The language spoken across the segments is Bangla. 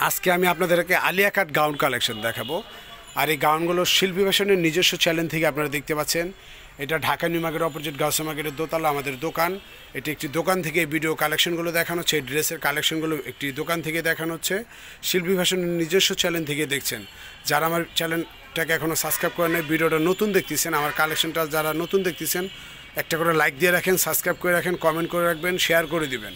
আজকে আমি আপনাদেরকে আলিয়া কাট গাউন কালেকশন দেখাবো। আর এই গাউনগুলো শিল্পী ফ্যাশনের নিজস্ব চ্যানেল থেকে আপনারা দেখতে পাচ্ছেন। এটা ঢাকা নিউ মার্কেটের অপোজিট গাউসিয়া মার্কেটের দোতলা আমাদের দোকান। এটি একটি দোকান থেকে ভিডিও কালেকশনগুলো দেখানো হচ্ছে, ড্রেসের কালেকশনগুলো একটি দোকান থেকে দেখানো হচ্ছে। শিল্পী ফ্যাশনের নিজস্ব চ্যানেল থেকে দেখছেন। যারা আমার চ্যানেলটাকে এখনও সাবস্ক্রাইব করেন নাই, ভিডিওটা নতুন দেখতেছেন, আমার কালেকশনটা যারা নতুন দেখতেছেন একটা করে লাইক দিয়ে রাখেন, সাবস্ক্রাইব করে রাখেন, কমেন্ট করে রাখবেন, শেয়ার করে দিবেন।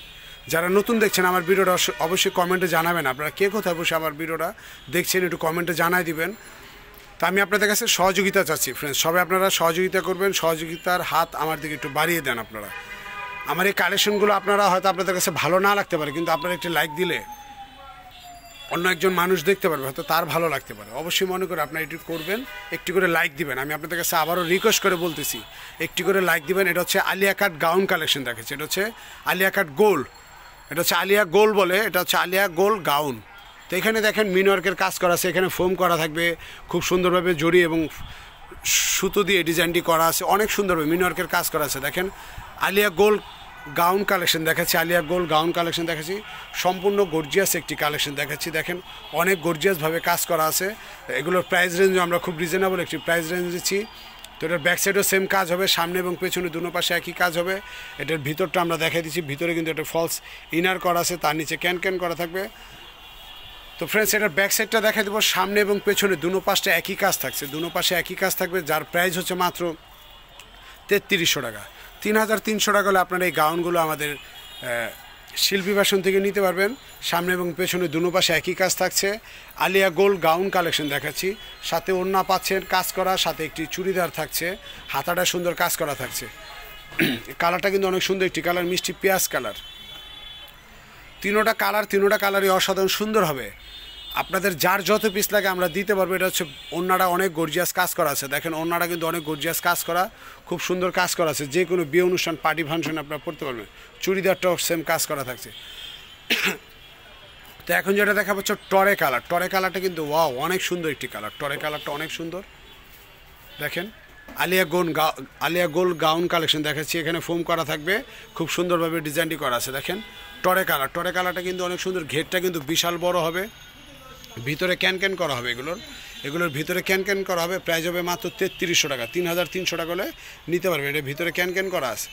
যারা নতুন দেখছেন আমার ভিডিওটা অবশ্যই কমেন্টে জানাবেন আপনারা কে কোথায় বসে আমার ভিডিওটা দেখছেন, একটু কমেন্টে জানাই দিবেন। তা আমি আপনাদের কাছে সহযোগিতা চাচ্ছি ফ্রেন্ডস, সবাই আপনারা সহযোগিতা করবেন, সহযোগিতার হাত আমার দিকে একটু বাড়িয়ে দেন। আপনারা আমার এই কালেকশনগুলো আপনারা হয়তো আপনাদের কাছে ভালো না লাগতে পারে, কিন্তু আপনারা একটি লাইক দিলে অন্য একজন মানুষ দেখতে পারবে, হয়তো তার ভালো লাগতে পারে। অবশ্যই মনে করে আপনারা এটি করবেন, একটি করে লাইক দিবেন। আমি আপনাদের কাছে আবারও রিকোয়েস্ট করে বলতেছি, একটি করে লাইক দিবেন। এটা হচ্ছে আলিয়া কাট গাউন কালেকশন দেখাচ্ছে, এটা হচ্ছে আলিয়া কাট গোল, এটা হচ্ছে আলিয়া গোল বলে, এটা হচ্ছে আলিয়া গোল গাউন। তো এখানে দেখেন মিনওয়ার্কের কাজ করা আছে, এখানে ফোম করা থাকবে খুব সুন্দরভাবে, জড়ি এবং সুতো দিয়ে ডিজাইনটি করা আছে, অনেক সুন্দরভাবে মিনওয়ার্কের কাজ করা আছে। দেখেন আলিয়া গোল গাউন কালেকশন দেখাচ্ছি, আলিয়া গোল গাউন কালেকশন দেখাচ্ছি, সম্পূর্ণ গর্জিয়াস একটি কালেকশন দেখাচ্ছি। দেখেন অনেক গর্জিয়াসভাবে কাজ করা আছে। এগুলোর প্রাইস রেঞ্জ আমরা খুব রিজনেবল একটি প্রাইস রেঞ্জ দিচ্ছি। তো এটার ব্যাক সাইডও সেম কাজ হবে, সামনে এবং পেছনে দুনো পাশে একই কাজ হবে। এটার ভিতরটা আমরা দেখাই দিচ্ছি, ভিতরে কিন্তু একটা ফলস ইনার করা আছে, তার নিচে ক্যান ক্যান করা থাকবে। তো ফ্রেন্ডস এটার ব্যাক সাইডটা দেখাই দেবো, সামনে এবং পেছনে দুনো পাশটা একই কাজ থাকছে, দুনো পাশে একই কাজ থাকবে, যার প্রাইস হচ্ছে মাত্র 3300 টাকা। 3300 টাকা হলে আপনারা এই গাউনগুলো আমাদের শিল্পী ফ্যাশন থেকে নিতে পারবেন। সামনে এবং পেছনে দুনো পাশে একই কাজ থাকছে। আলিয়া গোল গাউন কালেকশন দেখাচ্ছি, সাথে ওড়না পাচ্ছেন কাজ করা, সাথে একটি চুড়িদার থাকছে, হাতাটা সুন্দর কাজ করা থাকছে। কালারটা কিন্তু অনেক সুন্দর একটি কালার, মিষ্টি পেঁয়াজ কালার। তিনোটা কালারই অসাধারণ সুন্দর হবে। আপনাদের যার যত পিস লাগে আমরা দিতে পারবো। এটা হচ্ছে ওড়নাটা অনেক গর্জিয়াস কাজ করা আছে, দেখেন ওড়নাটা কিন্তু অনেক গর্জিয়াস কাজ করা, খুব সুন্দর কাজ করা আছে, যে কোনো বিয়ে অনুষ্ঠান পার্টি ফাংশন আপনারা পড়তে পারবেন। চুড়িদারটাও সেম কাজ করা থাকছে। তো এখন যেটা দেখা পাচ্ছ টরে কালার, টরে কালারটা কিন্তু ওয়াও অনেক সুন্দর একটি কালার, টরে কালারটা অনেক সুন্দর। দেখেন আলিয়া গোল গাউন কালেকশন দেখাচ্ছি, এখানে ফোম করা থাকবে, খুব সুন্দরভাবে ডিজাইনটি করা আছে। দেখেন টরে কালারটা কিন্তু অনেক সুন্দর, ঘেরটা কিন্তু বিশাল বড় হবে, ভিতরে ক্যান ক্যান করা হবে, এগুলোর ভিতরে ক্যান ক্যান করা হবে। প্রাইস হবে মাত্র 3300 টাকা, 3300 টাকা হলে নিতে পারবে। এটা ভিতরে ক্যান ক্যান করা আছে।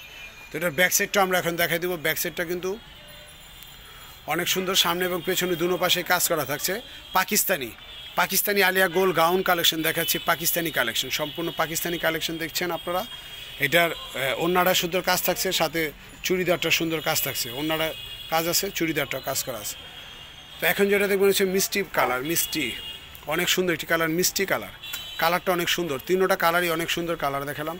তো এটার ব্যাক সাইডটা আমরা এখন দেখাই দেবো। ব্যাক সাইডটা কিন্তু অনেক সুন্দর, সামনে এবং পেছনে দুনো পাশে কাজ করা থাকছে। পাকিস্তানি আলিয়া গোল গাউন কালেকশন দেখাচ্ছি, পাকিস্তানি কালেকশন, সম্পূর্ণ পাকিস্তানি কালেকশন দেখছেন আপনারা। এটার ওড়নাটা সুন্দর কাজ থাকছে, সাথে চুড়িদারটা সুন্দর কাজ থাকছে, ওড়নাটা কাজ আছে, চুড়িদারটা কাজ করা আছে। তো এখন যেটা দেখবেন হচ্ছে মিষ্টি কালার, মিষ্টি অনেক সুন্দর একটি কালার, মিষ্টি কালারটা অনেক সুন্দর, তিনোটা কালারই অনেক সুন্দর কালার দেখালাম।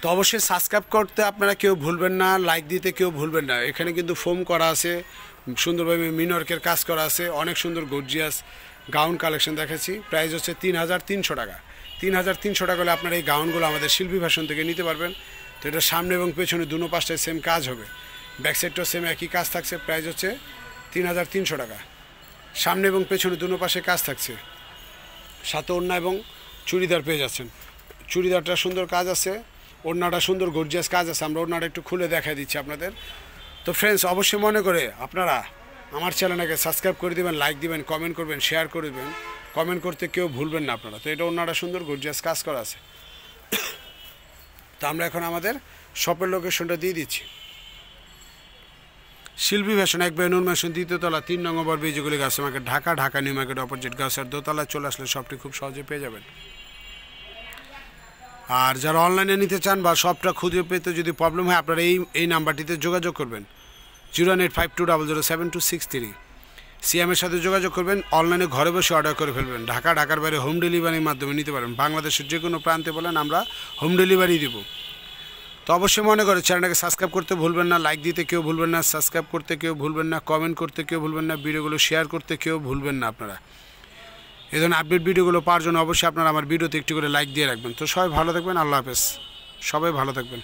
তো অবশ্যই সাবস্ক্রাইব করতে আপনারা কেউ ভুলবেন না, লাইক দিতে কেউ ভুলবেন না। এখানে কিন্তু ফোম করা আছে, সুন্দরভাবে মিনওয়ার্কের কাজ করা আছে, অনেক সুন্দর গর্জিয়াস গাউন কালেকশন দেখাচ্ছি। প্রাইস হচ্ছে 3300 টাকা। 3300 টাকা হলে আপনারা এই গাউনগুলো আমাদের শিল্পী ফ্যাশন থেকে নিতে পারবেন। তো এটা সামনে এবং পেছনে দুনো পাশটায় সেম কাজ হবে, ব্যাক সাইডটাও সেম একই কাজ থাকছে। প্রাইস হচ্ছে 3300 টাকা। সামনে এবং পেছনে দুনো পাশে কাজ থাকছে, সাথে ওড়না এবং চুড়িদার পেয়ে যাচ্ছেন। চুড়িদারটা সুন্দর কাজ আছে, ওড়নাটা সুন্দর গর্জিয়াস কাজ আছে। আমরা ওড়নাটা একটু খুলে দেখাই দিচ্ছি আপনাদের। তো ফ্রেন্ডস অবশ্যই মনে করে আপনারা আমার চ্যানেলটাকে সাবস্ক্রাইব করে দেবেন, লাইক দিবেন, কমেন্ট করবেন, শেয়ার করে দেবেন, কমেন্ট করতে কেউ ভুলবেন না আপনারা। তো এটা ওড়নাটা সুন্দর গর্জিয়াস কাজ করা আছে। তো আমরা এখন আমাদের শপের লোকেশনটা দিয়ে দিচ্ছি। শিল্পী ফ্যাশন, এক বাই নূর ম্যানশন, দ্বিতীয় তলা, 3 নং ওভার ব্রিজগুলি Gausia market, Dhaka new market opposite গাউসিয়ার দোতলায় চলে আসলে শপটি খুব সহজে পেয়ে যাবেন। আর যারা অনলাইনে নিতে চান বা শপটা খুঁজে পেতে যদি প্রবলেম হয়, আপনারা এই নাম্বারটিতে যোগাযোগ করবেন, 09852007263। সিএমের সাথে যোগাযোগ করবেন, অনলাইনে ঘরে বসে অর্ডার করে ফেলবেন। ঢাকার বাইরে হোম ডেলিভারির মাধ্যমে নিতে পারেন। বাংলাদেশের যে কোনো প্রান্তে বলেন আমরা হোম ডেলিভারি দিব। তো অবশ্যই মনে করে চ্যানেলটাকে সাবস্ক্রাইব করতে ভুলবেন না, লাইক দিতে কেউ ভুলবেন না, সাবস্ক্রাইব করতে কেউ ভুলবেন না, কমেন্ট করতে কেউ ভুলবেন না, ভিডিওগুলো শেয়ার করতে কেউ ভুলবেন না। আপনারা এই ধরনের আপডেট ভিডিওগুলো পাওয়ার জন্য অবশ্যই আপনারা আমার ভিডিওতে একটু করে লাইক দিয়ে রাখবেন। তো সবাই ভালো থাকবেন, আল্লাহ হাফেজ, সবাই ভালো থাকবেন।